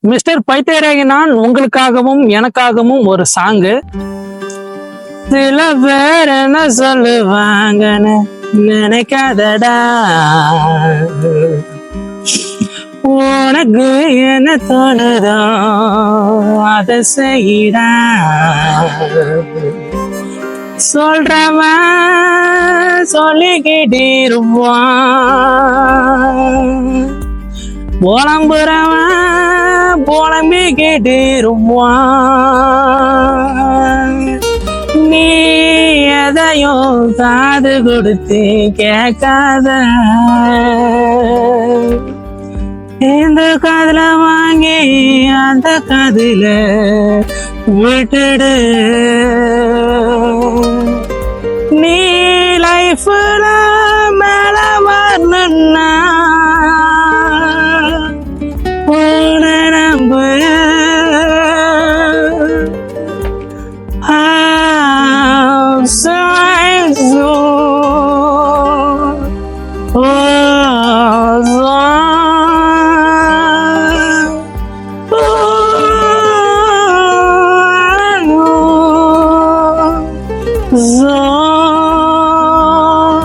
Mister பைத்தியராகி நான் உங்களுக்காகவும் எனக்காகவும் ஒரு சாங்கு. சில பேர் என்ன சொல்லுவாங்கன்னு நினைக்காதடா, உனக்கு என்ன தோணுதோ அதை செய்டா. சொல்றவன் சொல்லிக்கிட்டு இருப்பான், புலம்புறவன் புலம்பிக்கிட்டு இருப்பான். நீ எதையும் காது கொடுத்து கேட்காத, இந்த காதுல வாங்கி அந்த காதுல விட்டுடு. நீ லைஃப்ல மேல வரணும்னா உன்னை நம்பு.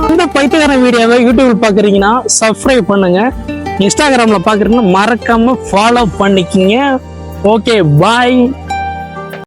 இந்த பைத்தியக்காரன் வீடியோவை யூடியூப்ல பாக்குறீங்கன்னா சப்ஸ்கிரைப் பண்ணுங்க, இன்ஸ்டாகிராம்ல பாக்குறீங்கன்னா மறக்காம ஃபாலோ பண்ணிக்கிங்க. ஓகே, பாய்.